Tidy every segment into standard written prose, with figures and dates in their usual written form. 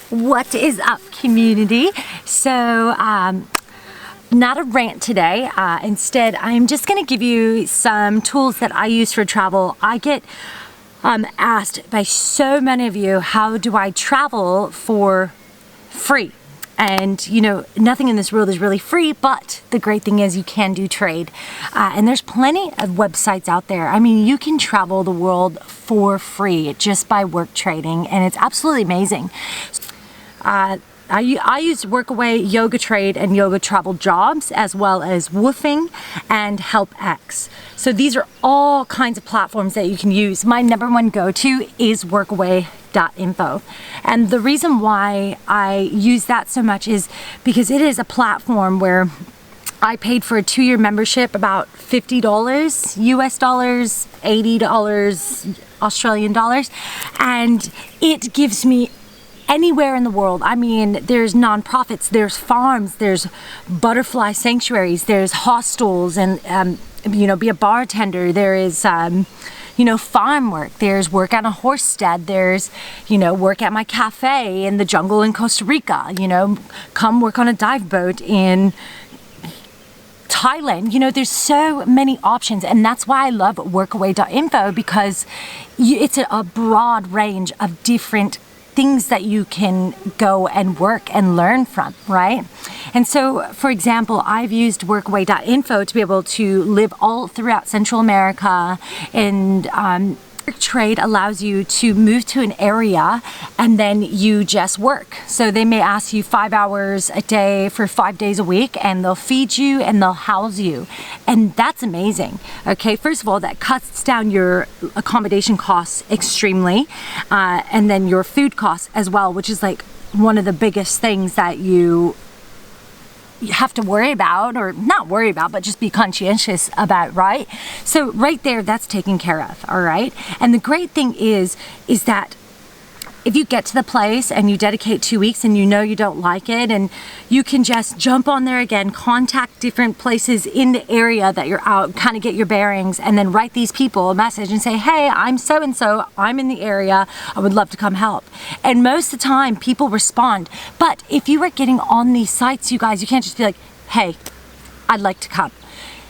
What is up, community? So, not a rant today. Instead, I'm just going to give you some tools that I use for travel. I get asked by so many of you, how do I travel for free? And you know, nothing in this world is really free, but the great thing is you can do trade. And there's plenty of websites out there. I mean, you can travel the world for free just by work trading, and it's absolutely amazing. I use Workaway, Yoga Trade, and Yoga Travel Jobs, as well as Woofing and HelpX. So these are all kinds of platforms that you can use. My number one go-to is workaway.info. And the reason why I use that so much is because it is a platform where I paid for a 2-year membership, about $50 US dollars, $80 Australian dollars, and it gives me anywhere in the world. I mean, there's nonprofits, there's farms, there's butterfly sanctuaries, there's hostels, and you know, be a bartender. There is you know, farm work, there's work on a horse stead, there's, you know, work at my cafe in the jungle in Costa Rica, you know, come work on a dive boat in Thailand. You know, there's so many options, and that's why I love workaway.info, because it's a broad range of different things that you can go and work and learn from, right? And so, for example, I've used workaway.info to be able to live all throughout Central America, and work trade allows you to move to an area and then you just work. So they may ask you 5 hours a day for 5 days a week, and they'll feed you and they'll house you. And that's amazing. Okay, first of all, that cuts down your accommodation costs extremely, and then your food costs as well, which is like one of the biggest things that you have to worry about, or not worry about, but just be conscientious about, right? So right there, that's taken care of, all right? And the great thing is that if you get to the place and you dedicate 2 weeks and you know you don't like it, and you can just jump on there again, contact different places in the area that you're out, kind of get your bearings, and then write these people a message and say, hey, I'm so-and-so, I'm in the area, I would love to come help. And most of the time, people respond. But if you are getting on these sites, you guys, you can't just be like, hey, I'd like to come.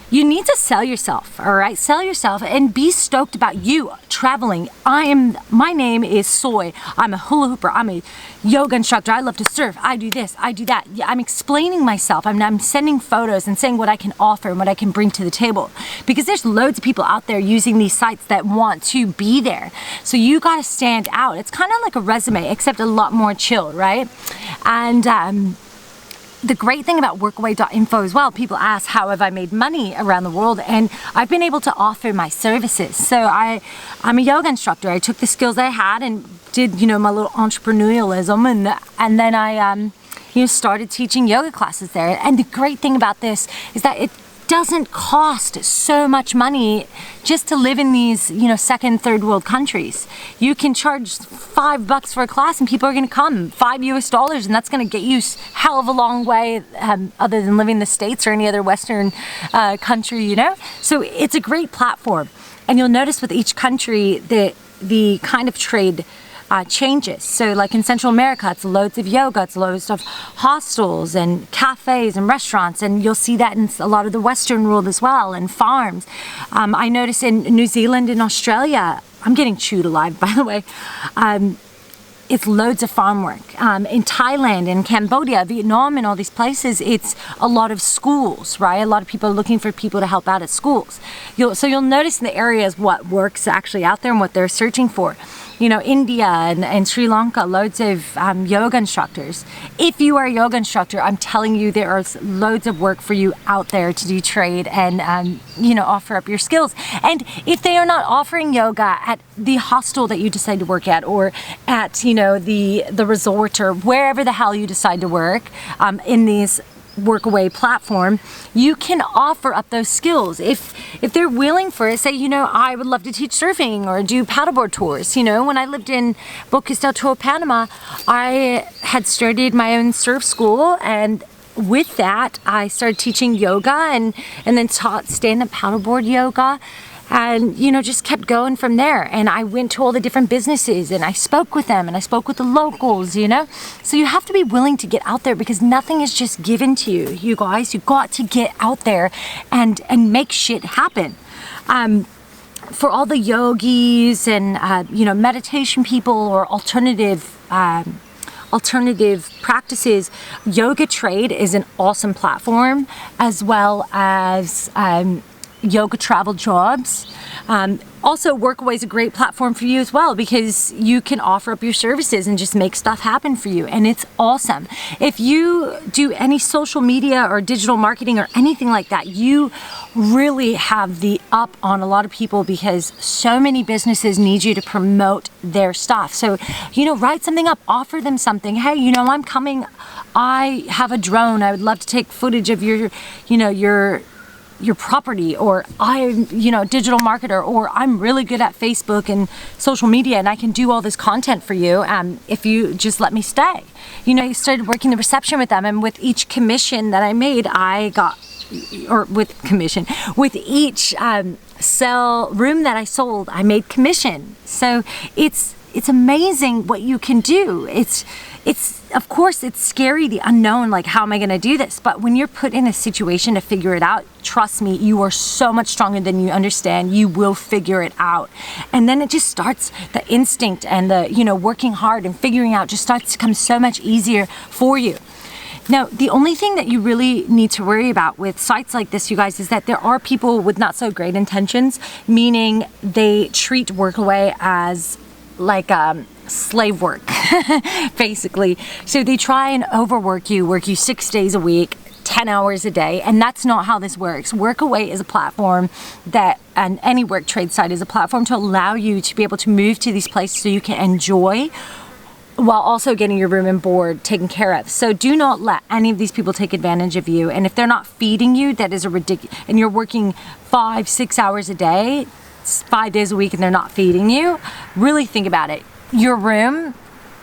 You need to sell yourself, all right? Sell yourself and be stoked about you traveling. My name is Soy. I'm a hula hooper. I'm a yoga instructor. I love to surf. I do this, I do that. Yeah, I'm explaining myself. I'm sending photos and saying what I can offer and what I can bring to the table. Because there's loads of people out there using these sites that want to be there. So you gotta stand out. It's kind of like a resume, except a lot more chilled, right? And the great thing about workaway.info as well, people ask, how have I made money around the world? And I've been able to offer my services. So I'm a yoga instructor. I took the skills that I had and did, you know, my little entrepreneurialism, and then I you know, started teaching yoga classes there. And the great thing about this is that it doesn't cost so much money just to live in these, you know, second, third world countries. You can charge $5 for a class and people are gonna come, $5 US dollars, and that's gonna get you hell of a long way, other than living in the States or any other Western country, you know? So it's a great platform. And you'll notice with each country that the kind of trade changes. So like in Central America, it's loads of yoga, it's loads of hostels and cafes and restaurants, and you'll see that in a lot of the Western world as well, and farms. I notice in New Zealand and Australia, I'm getting chewed alive, by the way, it's loads of farm work. In Thailand and Cambodia, Vietnam, and all these places, it's a lot of schools, right? A lot of people are looking for people to help out at schools. So you'll notice in the areas what work's actually out there and what they're searching for. You know, India and Sri Lanka, loads of yoga instructors. If you are a yoga instructor, I'm telling you, there is loads of work for you out there to do trade and, you know, offer up your skills. And if they are not offering yoga at the hostel that you decide to work at, or at, you know, the resort, or wherever the hell you decide to work in these Workaway platform, you can offer up those skills. If they're willing for it, say, you know, I would love to teach surfing or do paddleboard tours. You know, when I lived in Bocas del Toro, Panama, I had started my own surf school, and with that, I started teaching yoga and then taught stand-up paddleboard yoga. And, you know, just kept going from there. And I went to all the different businesses and I spoke with them and I spoke with the locals, you know. So you have to be willing to get out there because nothing is just given to you, you guys. You got to get out there and make shit happen. For all the yogis and, you know, meditation people or alternative practices, Yoga Trade is an awesome platform, as well as yoga travel jobs. Also, Workaway is a great platform for you as well because you can offer up your services and just make stuff happen for you, and it's awesome. If you do any social media or digital marketing or anything like that, you really have the up on a lot of people because so many businesses need you to promote their stuff. So, you know, write something up, offer them something. Hey, you know, I'm coming, I have a drone, I would love to take footage of your, you know, your property, or I'm, you know, digital marketer, or I'm really good at Facebook and social media and I can do all this content for you if you just let me stay. You know, I started working the reception with them, and with each commission that I made, I got, or with commission, with each sell room that I sold, I made commission. So it's amazing what you can do. It's of course it's scary, the unknown, like how am I gonna do this? But when you're put in a situation to figure it out, trust me, you are so much stronger than you understand. You will figure it out. And then it just starts, the instinct and the, you know, working hard and figuring out just starts to come so much easier for you. Now, the only thing that you really need to worry about with sites like this, you guys, is that there are people with not so great intentions, meaning they treat Workaway as like slave work, basically. So they try and overwork you, work you 6 days a week, 10 hours a day, and that's not how this works. Workaway is a platform that, and any work trade site is a platform to allow you to be able to move to these places so you can enjoy while also getting your room and board taken care of. So do not let any of these people take advantage of you. And if they're not feeding you, that is a ridiculous, and you're working 5-6 hours a day, 5 days a week, and they're not feeding you, really think about it. Your room,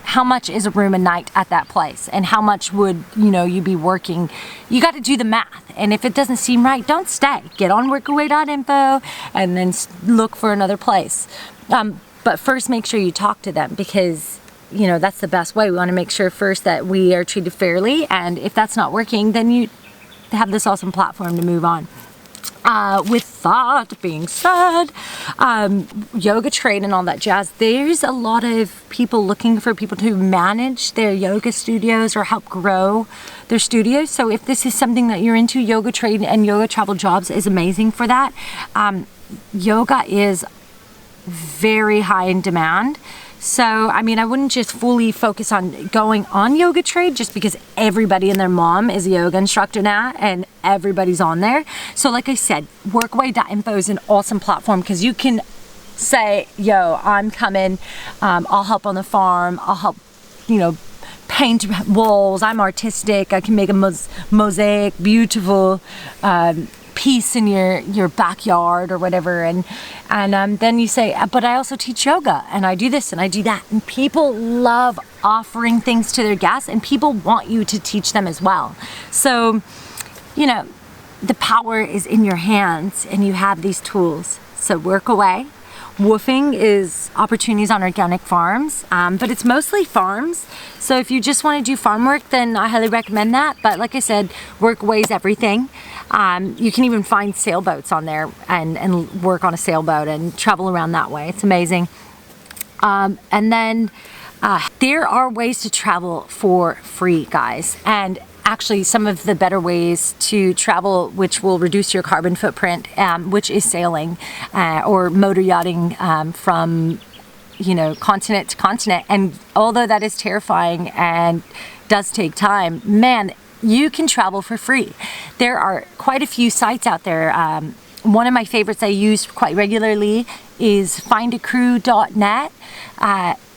how much is a room a night at that place? And how much would, you know, you be working? You got to do the math. And if it doesn't seem right, don't stay. Get on workaway.info and then look for another place. But first, make sure you talk to them because, you know, that's the best way. We want to make sure first that we are treated fairly. And if that's not working, then you have this awesome platform to move on. With that being said, Yoga Trade and all that jazz, there's a lot of people looking for people to manage their yoga studios or help grow their studios. So if this is something that you're into, Yoga Trade and Yoga Travel Jobs is amazing for that. Yoga is very high in demand. So, I mean, I wouldn't just fully focus on going on Yoga Trade just because everybody and their mom is a yoga instructor now and everybody's on there. So like I said, workaway.info is an awesome platform because you can say, yo, I'm coming, I'll help on the farm, I'll help, you know, paint walls, I'm artistic, I can make a mosaic, beautiful piece in your backyard or whatever, and then you say, but I also teach yoga and I do this and I do that, and people love offering things to their guests and people want you to teach them as well. So, you know, the power is in your hands and you have these tools. So work away. Woofing is opportunities on organic farms, but it's mostly farms. So if you just want to do farm work, then I highly recommend that. But like I said, Workaway is everything. You can even find sailboats on there and work on a sailboat and travel around that way. It's amazing. And then there are ways to travel for free, guys. And actually some of the better ways to travel, which will reduce your carbon footprint, which is sailing or motor yachting from, you know, continent to continent. And although that is terrifying and does take time, man, you can travel for free. There are quite a few sites out there. One of my favorites I use quite regularly is findacrew.net.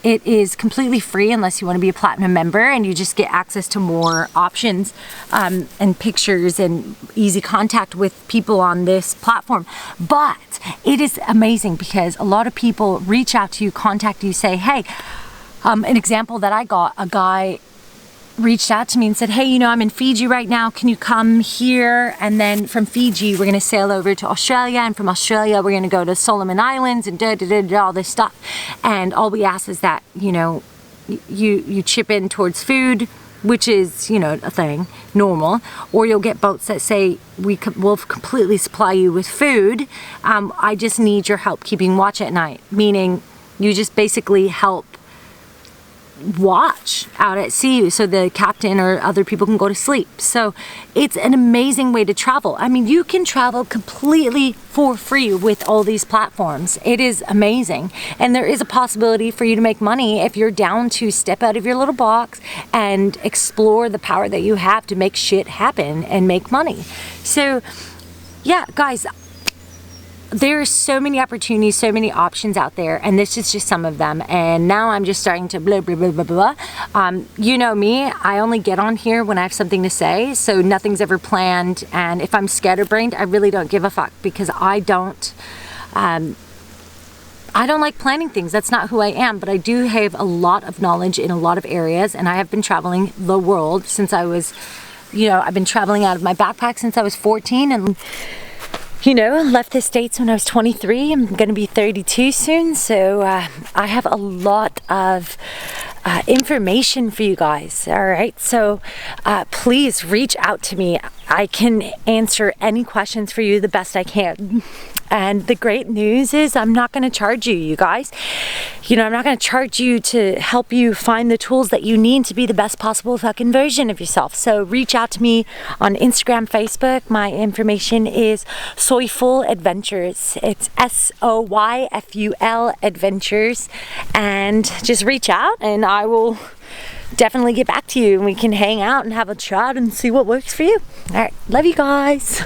It is completely free unless you want to be a platinum member, and you just get access to more options and pictures and easy contact with people on this platform. But it is amazing because a lot of people reach out to you, contact you, say, hey, an example that I got, a guy reached out to me and said, hey, you know, I'm in Fiji right now. Can you come here? And then from Fiji, we're going to sail over to Australia. And from Australia, we're going to go to Solomon Islands and all this stuff. And all we ask is that, you know, you chip in towards food, which is, you know, a thing, normal, or you'll get boats that say we'll completely supply you with food. I just need your help keeping watch at night, meaning you just basically help watch out at sea so the captain or other people can go to sleep. So it's an amazing way to travel. I mean, you can travel completely for free with all these platforms. It is amazing. And there is a possibility for you to make money if you're down to step out of your little box and explore the power that you have to make shit happen and make money. So yeah, guys, there's so many opportunities, so many options out there, and this is just some of them. And now I'm just starting to blah, blah, blah, blah, blah. You know me, I only get on here when I have something to say, so nothing's ever planned. And if I'm scatterbrained, I really don't give a fuck, because I don't like planning things. That's not who I am, but I do have a lot of knowledge in a lot of areas, and I have been traveling the world since I was, you know, I've been traveling out of my backpack since I was 14, and you know, left the States when I was 23. I'm going to be 32 soon. So I have a lot of information for you guys. All right. So please reach out to me. I can answer any questions for you the best I can. And the great news is I'm not going to charge you, you guys. You know, I'm not going to charge you to help you find the tools that you need to be the best possible fucking version of yourself. So reach out to me on Instagram, Facebook. My information is soyfuladventures. It's SOYFUL adventures. And just reach out and I will definitely get back to you and we can hang out and have a chat and see what works for you. All right. Love you guys.